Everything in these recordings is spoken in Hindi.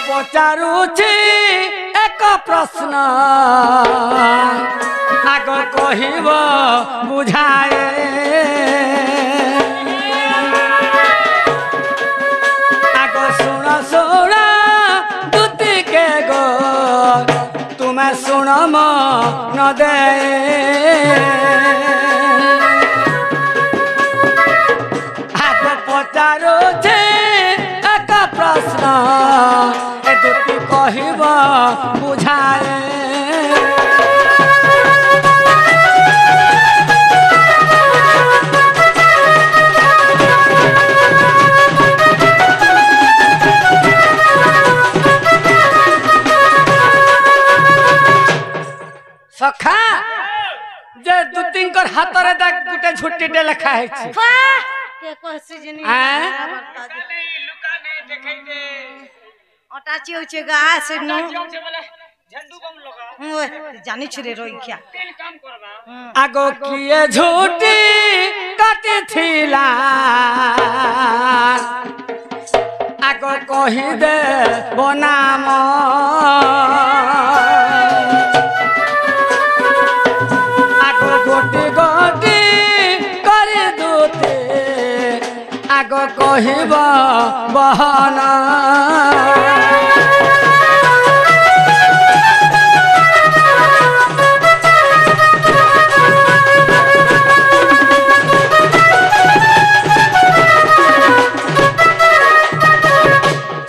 पचारुछि एक प्रश्न आग कहिब बुझाए आग सुन सुन दुति के गो तुम्हें सुन मन दे आग पचारुछि एक प्रश्न ए दुति कहिब बुझाए सखा जे दुतिंकर हातरे दाग गुटे झुट्टीटे लेखा है छी के कहसी जनी लुका ने देखै दे अटाची होचे गास नु होचे बोले झंडू बम लगा ओए जानि छरे रोइखिया तेल काम करबा आगो किए झूठी काटी थिला आगो कहि दे बनाम आगो गोटी गोटी करि दूते आगो कहिब बहना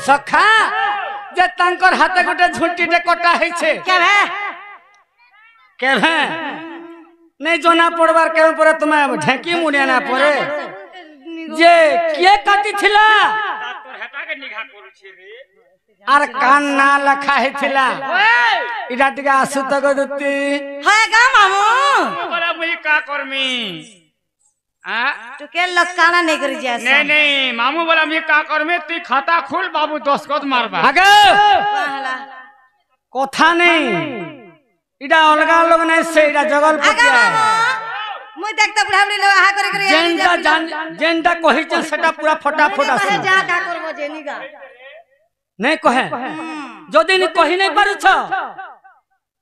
सखा जे तांकर हाथे गोटे झुंटीटे कटा है छे केभे नहीं जोना पड़वार के ऊपर तुम्हें ढेकी मुड़िया ना पड़े जे के काटी थिला तोर हटा के निगाह करू छी रे आर कान ना लखा है थिला इडा टिका आसु तक दुती है गा मामू बोला मुई का करमी आ तू के लकाना नहीं करी जा नहीं नहीं मामू बोला मैं का करमी तू खाता खोल बाबू 10 कद मारबा आगे कहला कथा नहीं इडा अलगा लोग नहीं से इडा जगल आगा पटिया मामू मुई देखता बुढ़ाबड़ी लोग आहा करे करे जेंडा कहि छ सेटा पूरा फटाफट आसी जा का करबो जेनीगा नहीं कहे जदि नहीं कहि नहीं पारु छ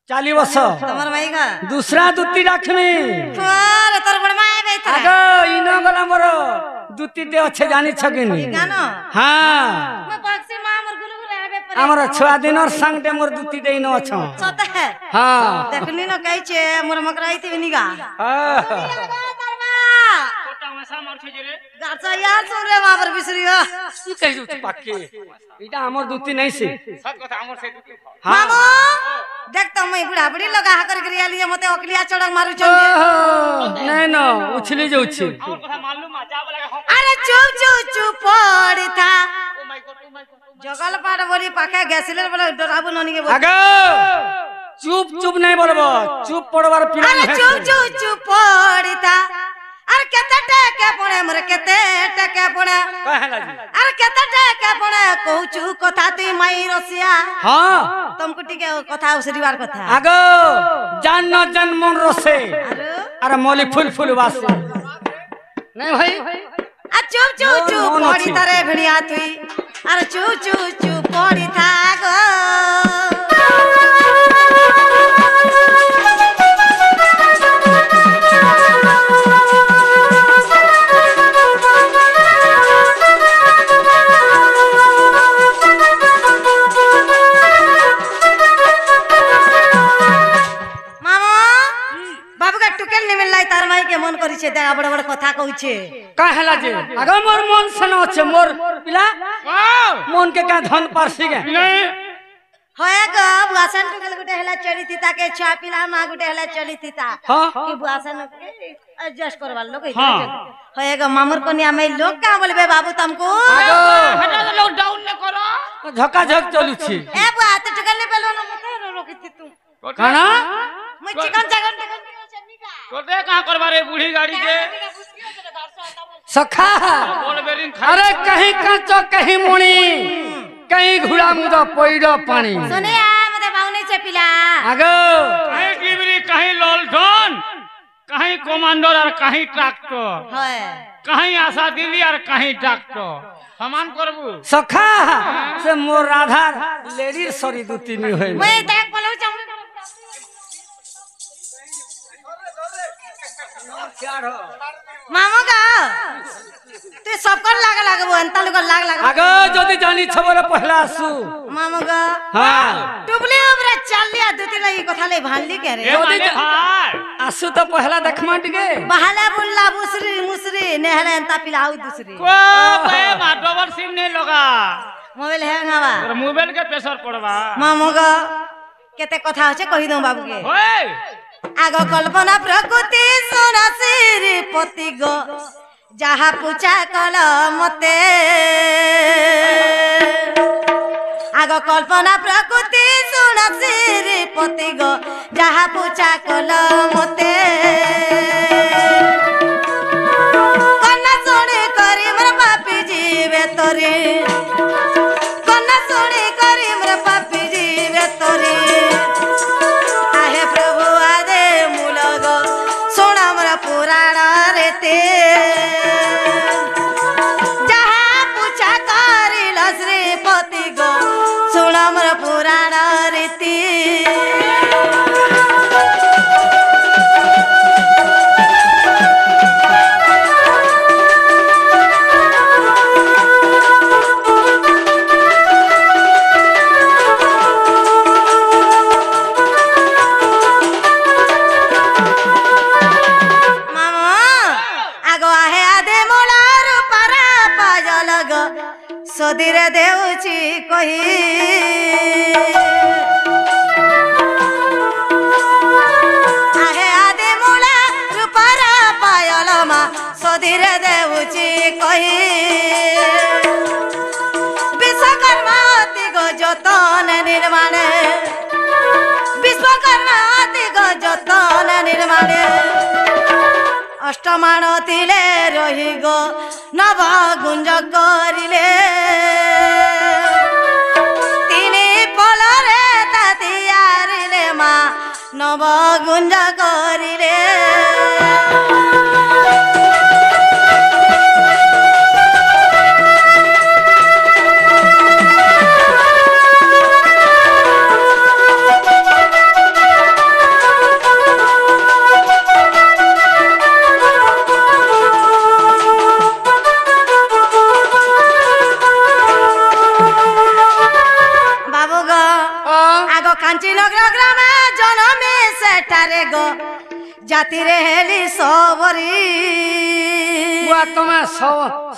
चाली बस तमर माई का दूसरा दुती राखमी अरे तोर बड़ माय बेथा आगो इनो गला मोर दुती ते अच्छे जानी छगिनी गानो हां मैं बक्सी मां मोर गुरु गुरु आबे पर हमर छुआ दिनर संग दे मोर दुती दे इनो छ सत है हां देखनी न कहै छे मोर मकराई ते निगा छोटा मसा मार छे रे गाचा यार सुन रे मां पर बिसरियो की कहि जु पाके इटा हमर दुती नहीं से सत कथा हमर से दुती मामू देख त मैं बुढ़ा बुढ़ी लगा हा कर कर आलिए मते अकलिया चढ़क मारू चल नहीं न उछली जो उछी और कथा मालूम आ जा बोला अरे चुप चुप चुप पड़ था ओ माय गॉड जगल पाड़ बोली पाखे गैसिले बोले डराबो ननी के बोल आगो चुप चुप नहीं बोलबो चुप पड़वार पिरा अरे चुप चुप चुप पड़ था अरे केते टके पड़े मोरे केते टके पड़े कहला जी अरे केते टके पड़े कहूचु कथा तू माई रसिया हां तुमको टिके कथा उसरीवार कथा आगो जान न जन मन रसे अरे मोली फुल फुल वासे नहीं भाई आ चुप चुप चुप पड़ी तारे भिड़िया तुई अरे चुप चुप चुप पड़ी था गो मन करी छे दया बड़ बड़ कथा कहू छे कहला जे अगर मोर मन सनो छे मोर पिला मन के का धन परसी गे नहीं होए ग बुआसन टुकल गुटे हला चढ़ी थी ताके चा पिला मा गुटे हला चढ़ी थी ता कि बुआसन के एडजस्ट करवा लो कहि होए ग मामुर कन्या में लोग का बोलबे बाबू तुमको हटा दे लॉकडाउन न करो झका झक चलू छी ए बुआ त टुकल ने पेलो न मते रोकी थी तू खाना मैं चिकन चिकन चन्नी का तो दे कहां करबा रे बूढ़ी गाड़ी के सखा बोल बेरिन अरे कहीं काचो कहीं मुणी कहीं घुड़ा मुदा पइडो पानी सुने आ मते बाउने से पिला आगो कहीं गिबरी कहीं लॉलडन कहीं कमांडर और कहीं ट्रैक्टर होए कहीं आशा दीदी और कहीं डॉक्टर समान करबू सखा से मोर राधा लेडीज सॉरी दुतिनी होई मैं देख बोलौ चाहूं मामू का तू सबकर लाग वो अंता लोग लाग आगो जदी जानी छबरे पहला आसु मामू का हां टुबली ऊपर चल लिया दुती लई कथा ले भानली के रे जदी आसु तो पहला देखमा टिके बहाले बुल्ला बुसरी मुसरी नेहले अंता पिलाऊ दूसरी को बे माधवर सिम ने लगा मोबाइल हैंग हवा तोर मोबाइल के प्रेशर पड़वा मामू का केते कथा होचे कहि दो बाबू के ओए आगो कल्पना प्रकृति सोना श्रीपति गो जहा पूछा कल मते आगो कल्पना प्रकृति सोना श्रीपति गो जहा पूछा कल मते कन्ना सोने करी मोर पापी जीवे तोरे कन्ना सोने करी मोर पापी जीवे तोरे आहे प्रभु आदे मूलग सोना मोर पुराण रेते जहा पूछा करिल श्रीपति गो सोना मोर पुराण रीति सदीरे देउची कही आहे आदे मूला रूपारा पायल मा सदीरे देउची कही विश्वकर्मा अति गो जतन निर्माण विश्वकर्मा अति गो जतन निर्माण अष्टमाण तिले रही गो नव गुंज करिले तिनी पलरे तातियारिले मा नव गुंज करिले जाति रे हेली सबरी बुआ तमे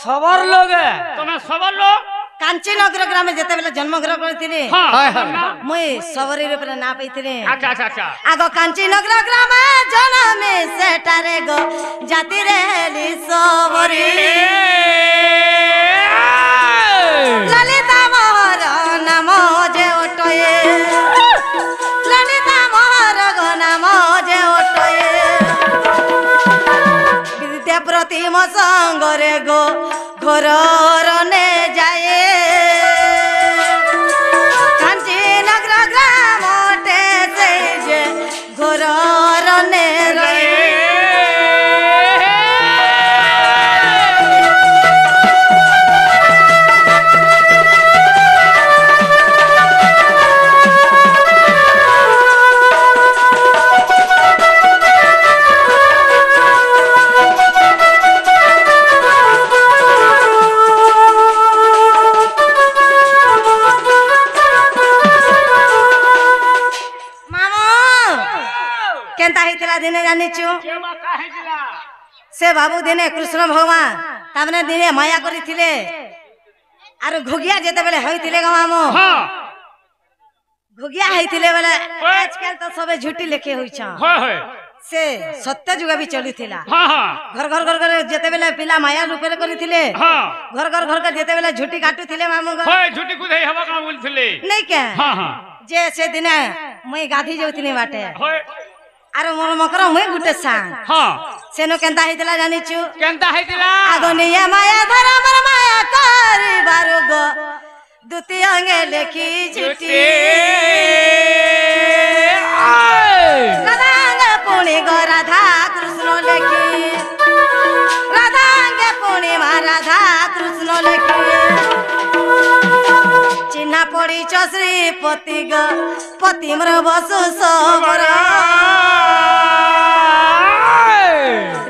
सबर लोग तुम्हें सबर लोग कांची नगर ग्रामे जेते बेले जन्म ग्रहण करथिले हां मुई सबरी रे पर ना पैथिले अच्छा अच्छा अच्छा आगो कांची नगर ग्रामे जन्मे सेटारे गो जाति रे हेली सबरी ललिता मोहर नाम जे ओटये ललिता मोहर गो नाम जे ओटये विद्या प्रतिम संगरे गो घर रने जाए कांची नगर ग्राम से जे घर रने रहे दिने जानिछु से बाबू दिने कृष्ण भगवान तामने दिने माया करिथिले आरो घोगिया जेते बेले होइथिले गमामो हां घोगिया होइथिले बेले आजकल तो सबे झूठी लेखे होई छ होय होय से सत्य जुग भी चलिथिला हां हां घर घर घर घर जेते बेले पिला माया रूपे करिथिले हां घर घर घर जेते बेले झूठी काटुथिले मामू ग होय झूठी कुदै हवा का बोलथिले नहीं के हां हां जे से दिने मई गाधी जोथिनी बाटे होय आरो मोर मकर मुई गुटे सांग हां सेनो केंता हितला जानिछु केंता हितला आगोनिया माया धर हमर माया करी बारो गो दुती अंगे लेखी चिट्ठी राधांग पुणी गो राधा कृष्ण लेखी राधांग पुणी मा রাধা কৃষ্ণ লেখে চিহ্না পড়িছ শ্রীপতি গ পতিম্র বসু সবর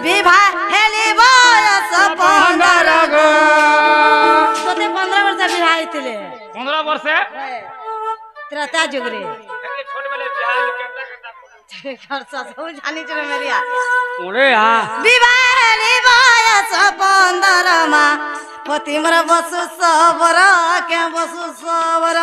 বিবাহ হেলি বয়স 15 গো তোতে 15 वर्ष বিবাহ হইতিলে 15 वर्षे ত্রেতা যুগরে छोट बेले बिहार केतना खर्चा सब जानी चले मेरिया ओरे आ विवाह हेली बयस 15 मा पतिम्र बसु सबर के बसु सबर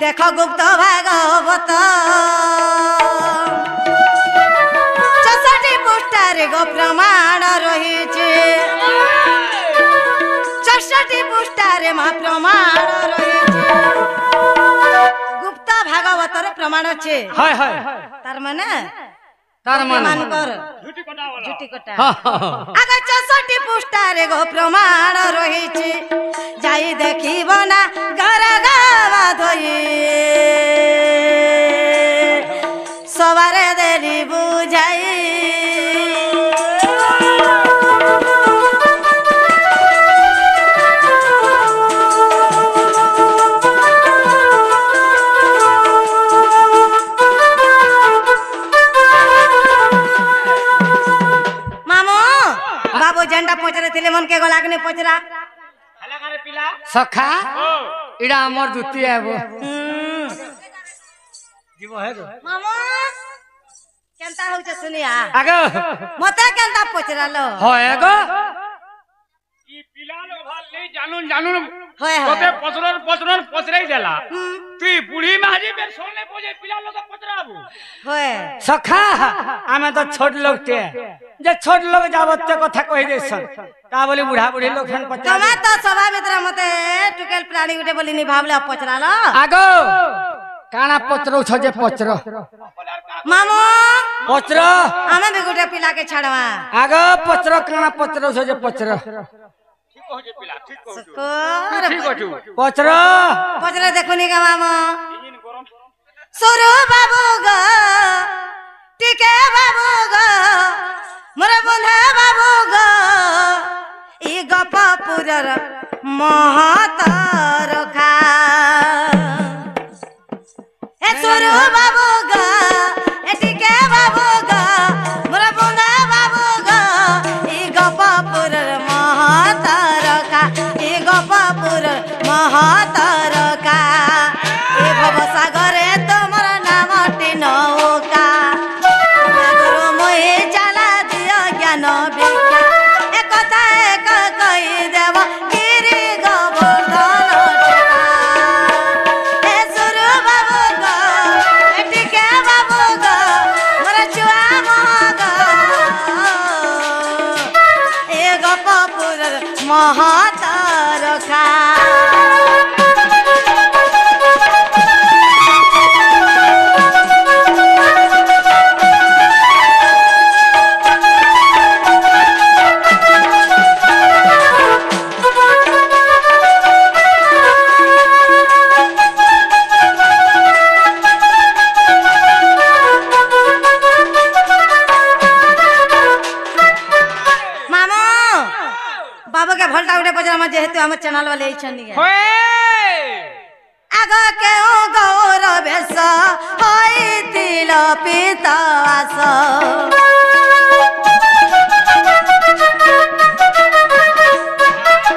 देख गुप्त भागवत 64 पुष्टारे गो प्रमाण रही 64 पुष्टारे मा प्रमाण रही गुप्त भागवत रे प्रमाण छे हाय हाय तार माने मानकर झूठी कटा आगे 64 पुष्टारे गो प्रमाण रही जाई देखिब ना घर गावा धोई सवारे देली बुझाई मामो बाबू झंडा पहुंचरे थिले मन के गोलागने पहुंचरा हला करे पिला सखा ओ इडा हमर दुती आबो जीवो है गो मामो केनता होछ सुनिया आगो मते केनता पहुंचरालो होय गो ई पिला लो भाल नहीं जानून होय तोते पचरई देला तू बूढ़ी माजी बेर सोने पोजे पिला लो तो पचराबू होय सखा आमे तो छोट लोग टे जे छोट लोग जावते कथा कहि देसन का बोली बुढ़ा बुढ़ी लोग फन पचा तमा तो सभा मित्र मते टुकेल प्राणी गुटे बोली निभावले पचरालो आगो काना पचरो छ जे पचरो मामो पचरो आमे भी गुटे पिला के छाड़वा आगो पचरो काना पचरो छ जे पचरो ठीक हो जे पिला ठीक हो कोर ठीक हो तू पचरो पचरा देखुनी का मामो इंजन गरम सुरु बाबू गो टिके बाबू गो मोर बंधा बाबू गो ई गपपुरर महतर खा ए सुरु बाबू गो ए टिके बाबू गो मोर बंधा बाबू गो ई गपपुरर महतर खा ई गपपुरर महतर खा ए भवसागरे तोमर नामटी नौका गुरु मोहि चला दियो ज्ञान विज्ञा एक कथा एक कहि देव गिरि गोवर्धन टेका ए सुरु बाबू गो ए टिके बाबू गो मोर छुआ मग ए गपपुर महतर खा बाबू के भल्टा उठे पजरा जेहेतु हमर चैनल वाले छनी है आगो के गौरवेश होई तिल पितास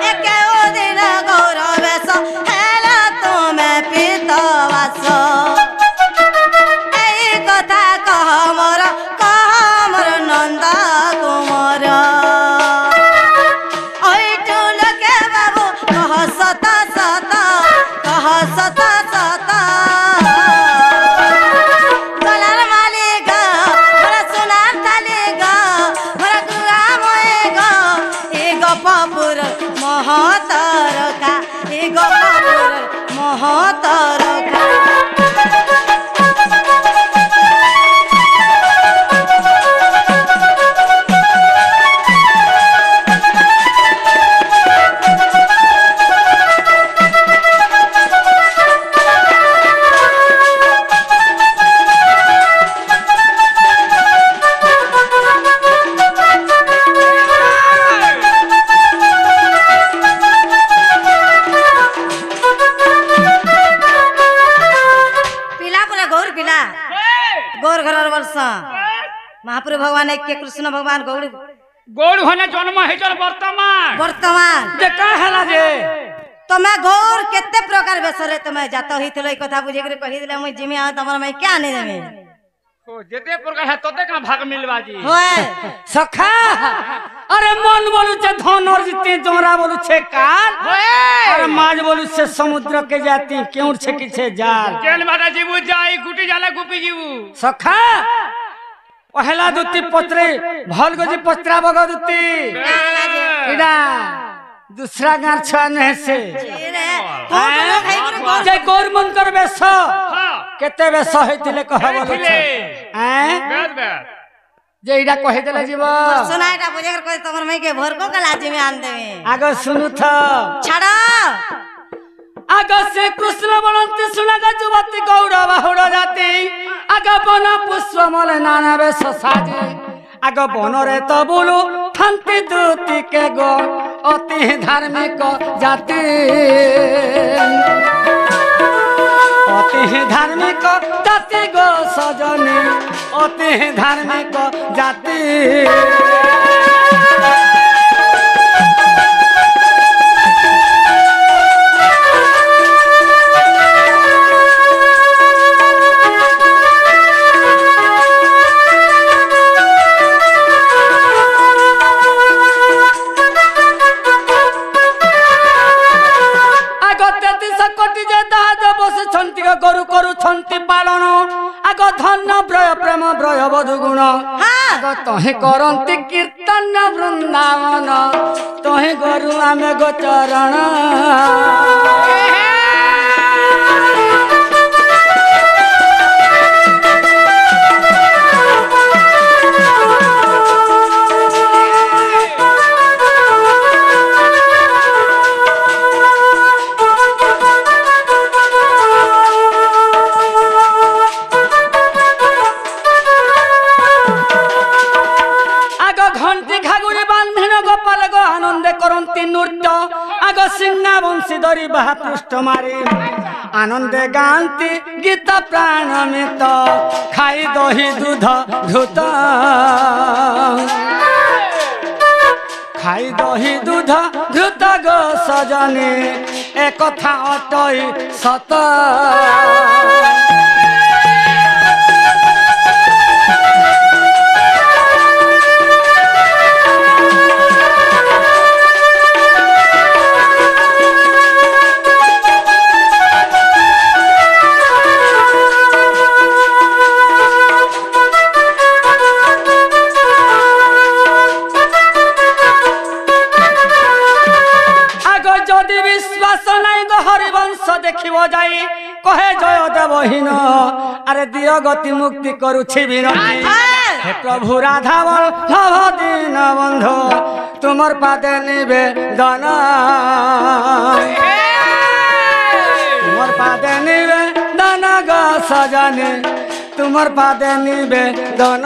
एके ओ दिन गौरवेश हेला तुमे पितास एई कथा कह मोर नंद कुमार सता सता कह सता सता गलार मालिक बड़ा सुनार थाली महतर गौर घर वर्ष महाप्रभु भगवान के कृष्ण भगवान गौड़ गौड़ होने जन्म हेचर वर्तमान वर्तमान जे का हला जे तमे गौर केते प्रकार बेसरे तमे जात हितलो ई कथा बुझे के कहि दिले मैं जिमे आ तमर मैं क्या नहीं देबे ओ जेते प्रकार है तोते का भाग मिलवा जी होए सखा अरे मन बोलू छे धन और जिते जोरा बोलू छे काल अरे माज बोलू छे समुद्र के जाती क्यों छे कि छे जाल केन माता जीवु जाई गुटी जाला गुपी जीवु सखा पहला दुती पत्रे भलगो जी पत्रा बगा दुती इडा दूसरा गार छन है से जय गौर मन कर बेस केते बेस होइतिले कहबो हैं जे इडा कहि देले जीव सुना एटा बुझे कर कोई तमर मैं के भोर को कल आज में आन देबे आगो सुनु थ छाड़ा आगो से कृष्ण बनंती सुनागा जुवती गौरव होड़ जाती आगो बना पुष्प मले नाना बेस साजी आगो बनरे तो बोलू थांती दूती के गो अति धार्मिक जाति अति धार्मिक जाति गो सजनी अति धार्मिक जाति गरु करु छंती पालन आग धन ब्रय प्रेम ब्रय बधु गुण आग तहे करंती कीर्तन वृंदावन तहे गरु आमे गोचरण नृत्य आग सिंहा बंशी धरी बाहा पृष्ठ मारी आनंदे गांती गीत प्राण मित खाई दही दूध घृत खाई दही दूध घृत गो सजनी एक कथा अटई सत जाई कहे जय देवहीन अरे दियो गति मुक्ति करुछि विनती हे प्रभु राधा वल्लभ दीन बंधु तुमर पादे निवेदन तुमर पादे निवेदन ग सजनी तुमर पादे निवेदन